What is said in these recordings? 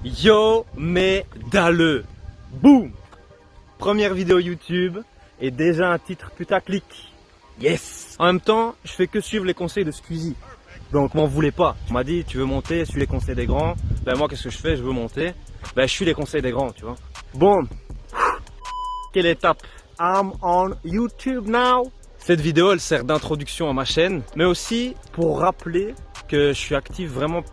Yo mes dalleux. Boum. Première vidéo YouTube et déjà un titre putaclic. Yes. En même temps, je fais que suivre les conseils de Squeezie. Donc m'en voulez pas. On m'a dit tu veux monter, suis les conseils des grands. Ben moi qu'est-ce que je fais? Je veux monter. Ben je suis les conseils des grands, tu vois. Bon. Quelle étape? I'm on YouTube now. Cette vidéo elle sert d'introduction à ma chaîne, mais aussi pour rappeler que je suis actif vraiment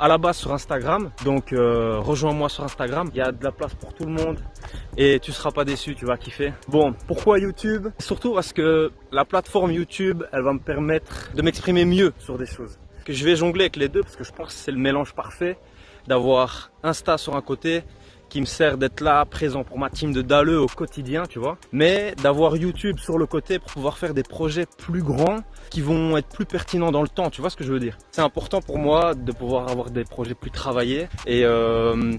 à la base sur Instagram. Donc rejoins-moi sur Instagram, il y a de la place pour tout le monde et tu seras pas déçu, tu vas kiffer. Bon, pourquoi YouTube? Surtout parce que la plateforme YouTube elle va me permettre de m'exprimer mieux sur des choses. Que je vais jongler avec les deux parce que je pense que c'est le mélange parfait d'avoir Insta sur un côté qui me sert d'être là, présent pour ma team de dalleux au quotidien, tu vois. Mais d'avoir YouTube sur le côté pour pouvoir faire des projets plus grands qui vont être plus pertinents dans le temps, tu vois ce que je veux dire. C'est important pour moi de pouvoir avoir des projets plus travaillés et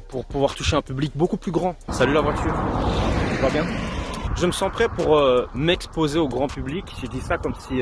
pour pouvoir toucher un public beaucoup plus grand. Salut la voiture, ça va bien? Je me sens prêt pour m'exposer au grand public. J'ai dit ça comme si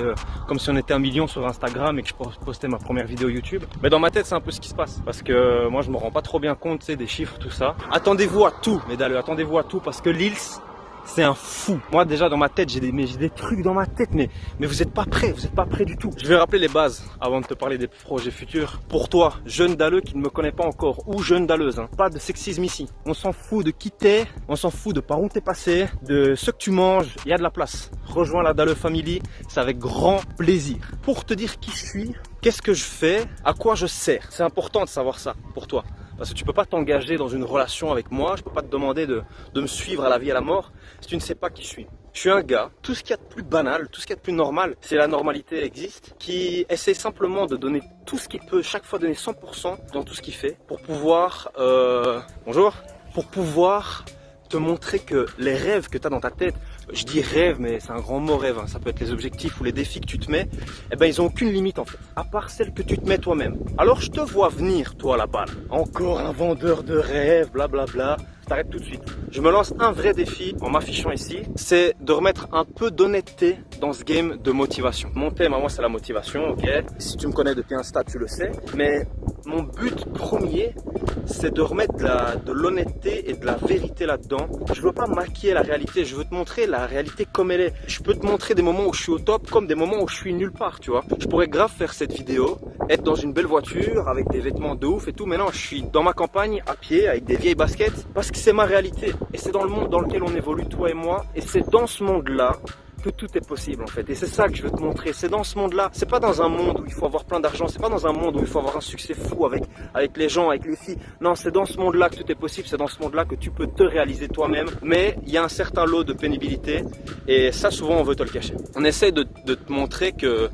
on était 1 million sur Instagram et que je postais ma première vidéo YouTube. Mais dans ma tête, c'est un peu ce qui se passe. Parce que moi, je me rends pas trop bien compte, tu sais, des chiffres, tout ça. Attendez-vous à tout, mesdames, attendez-vous à tout parce que Lils, c'est un fou. Moi, déjà, dans ma tête, j'ai des trucs dans ma tête, mais vous êtes pas prêts, vous êtes pas prêts du tout. Je vais rappeler les bases avant de te parler des projets futurs. Pour toi, jeune dalleux qui ne me connaît pas encore, ou jeune dalleuse, hein, pas de sexisme ici. On s'en fout de qui t'es, on s'en fout de par où t'es passé, de ce que tu manges, il y a de la place. Rejoins la Dalleux Family, c'est avec grand plaisir. Pour te dire qui je suis, qu'est-ce que je fais, à quoi je sers. C'est important de savoir ça pour toi. Parce que tu peux pas t'engager dans une relation avec moi, je peux pas te demander de me suivre à la vie et à la mort si tu ne sais pas qui je suis. Je suis un gars, tout ce qu'il y a de plus banal, tout ce qu'il y a de plus normal, c'est la normalité existe, qui essaie simplement de donner tout ce qu'il peut, chaque fois donner 100% dans tout ce qu'il fait, pour pouvoir, bonjour, pour pouvoir te montrer que les rêves que tu as dans ta tête, je dis rêve mais c'est un grand mot rêve, hein. Ça peut être les objectifs ou les défis que tu te mets, eh ben ils ont aucune limite en fait, à part celle que tu te mets toi-même. Alors je te vois venir toi là-bas, encore un vendeur de rêves, blablabla, t'arrêtes tout de suite. Je me lance un vrai défi en m'affichant ici, c'est de remettre un peu d'honnêteté dans ce game de motivation. Mon thème à moi c'est la motivation, ok. Si tu me connais depuis Insta tu le sais, mais mon but premier c'est de remettre de l'honnêteté et de la vérité là-dedans. Je veux pas maquiller la réalité, je veux te montrer la réalité comme elle est. Je peux te montrer des moments où je suis au top comme des moments où je suis nulle part, tu vois. Je pourrais grave faire cette vidéo, être dans une belle voiture avec des vêtements de ouf et tout, mais non, je suis dans ma campagne à pied avec des vieilles baskets parce que c'est ma réalité et c'est dans le monde dans lequel on évolue toi et moi et c'est dans ce monde-là que tout est possible en fait, et c'est ça que je veux te montrer. C'est dans ce monde là, c'est pas dans un monde où il faut avoir plein d'argent, c'est pas dans un monde où il faut avoir un succès fou avec les gens, avec les filles. Non, c'est dans ce monde là que tout est possible, c'est dans ce monde là que tu peux te réaliser toi-même, mais il y a un certain lot de pénibilité et ça souvent on veut te le cacher. On essaie de te montrer que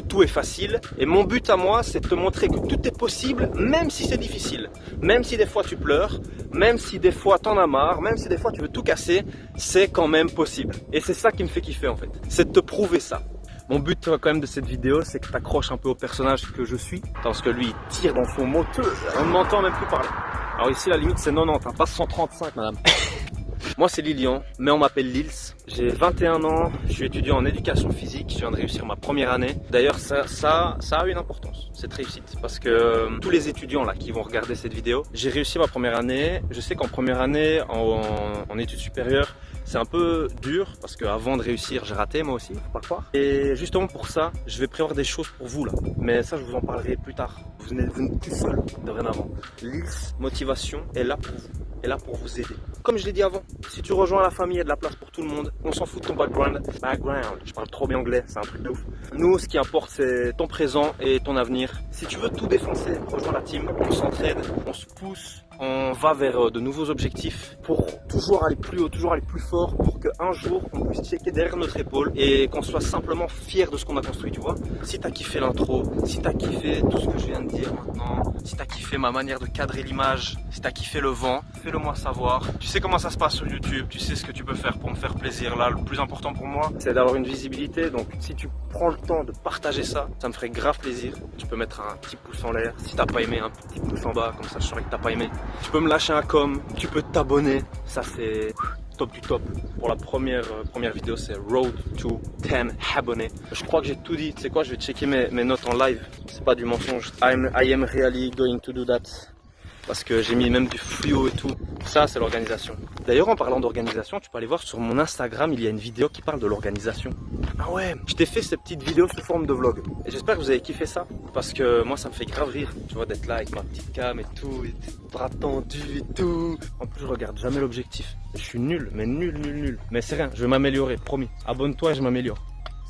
tout est facile, et mon but à moi c'est de te montrer que tout est possible même si c'est difficile, même si des fois tu pleures, même si des fois t'en as marre, même si des fois tu veux tout casser, c'est quand même possible. Et c'est ça qui me fait kiffer en fait, c'est de te prouver ça. Mon but quand même de cette vidéo c'est que tu accroches un peu au personnage que je suis, parce que lui il tire dans son moteur, on ne m'entend même plus parler. Alors ici la limite c'est 90, hein, pas 135 madame. Moi c'est Lilian, mais on m'appelle Lils. J'ai 21 ans, je suis étudiant en éducation physique, je viens de réussir ma première année. D'ailleurs ça a une importance, cette réussite, parce que tous les étudiants là qui vont regarder cette vidéo, j'ai réussi ma première année. Je sais qu'en première année, en études supérieures, c'est un peu dur, parce qu'avant de réussir, j'ai raté moi aussi, faut pas croire. Et justement pour ça, je vais prévoir des choses pour vous là, mais ça je vous en parlerai plus tard. Vous n'êtes plus seul dorénavant. Lils Motivation est là pour vous, est là pour vous aider. Comme je l'ai dit avant, si tu rejoins la famille, il y a de la place pour tout le monde. On s'en fout de ton background. Je parle trop bien anglais, c'est un truc de ouf. Nous, ce qui importe, c'est ton présent et ton avenir. Si tu veux tout défoncer, rejoins la team. On s'entraide, on se pousse, on va vers de nouveaux objectifs pour toujours aller plus haut, toujours aller plus fort, pour qu'un jour, on puisse checker derrière notre épaule et qu'on soit simplement fier de ce qu'on a construit, tu vois. Si t'as kiffé l'intro, si t'as kiffé tout ce que je viens de dire maintenant, si t'as kiffé ma manière de cadrer l'image, si t'as kiffé le vent, fais-le moi savoir. Tu sais comment ça se passe sur YouTube, tu sais ce que tu peux faire pour me faire plaisir. Là, le plus important pour moi, c'est d'avoir une visibilité. Donc, si tu prends le temps de partager ça, ça me ferait grave plaisir. Tu peux mettre un petit pouce en l'air. Si t'as pas aimé, un petit pouce en bas, comme ça je saurais que t'as pas aimé. Tu peux me lâcher un com, tu peux t'abonner. Ça, c'est top du top. Pour la première vidéo, c'est Road to 10 abonnés. Je crois que j'ai tout dit. Tu sais quoi, je vais checker mes notes en live. C'est pas du mensonge. I am really going to do that. parce que j'ai mis même du fluo et tout. Ça, c'est l'organisation. D'ailleurs, en parlant d'organisation, tu peux aller voir sur mon Instagram, il y a une vidéo qui parle de l'organisation. Ah ouais, je t'ai fait cette petite vidéo sous forme de vlog. Et j'espère que vous avez kiffé ça, parce que moi, ça me fait grave rire, tu vois, d'être là avec ma petite cam et tout, et bras tendus et tout. En plus, je regarde jamais l'objectif. Je suis nul, mais nul. Mais c'est rien, je vais m'améliorer, promis. Abonne-toi et je m'améliore.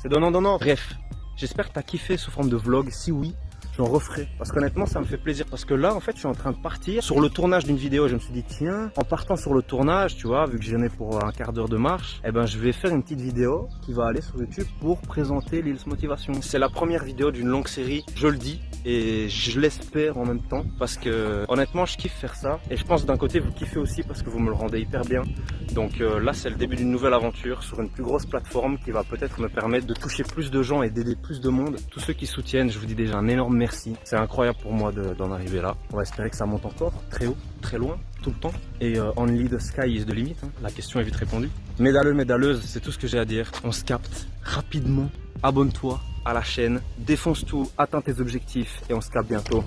C'est donnant. Bref, j'espère que t'as kiffé sous forme de vlog. Si oui, j'en referai. Parce qu'honnêtement, ça me fait plaisir. Parce que là, en fait, je suis en train de partir sur le tournage d'une vidéo. Je me suis dit, tiens, en partant sur le tournage, tu vois, vu que j'en ai pour un quart d'heure de marche, eh ben, je vais faire une petite vidéo qui va aller sur YouTube pour présenter l'Hills Motivation. C'est la première vidéo d'une longue série, je le dis. Et je l'espère en même temps parce que honnêtement je kiffe faire ça et je pense d'un côté vous kiffez aussi parce que vous me le rendez hyper bien. Donc là c'est le début d'une nouvelle aventure sur une plus grosse plateforme qui va peut-être me permettre de toucher plus de gens et d'aider plus de monde. Tous ceux qui soutiennent, je vous dis déjà un énorme merci. C'est incroyable pour moi d'en arriver là. On va espérer que ça monte encore très haut, très loin, tout le temps. Et only the sky is the limit, hein. La question est vite répondue. Médalleux, médalleuse, c'est tout ce que j'ai à dire. On se capte rapidement. Abonne-toi à la chaîne, défonce tout, atteins tes objectifs et on se capte bientôt.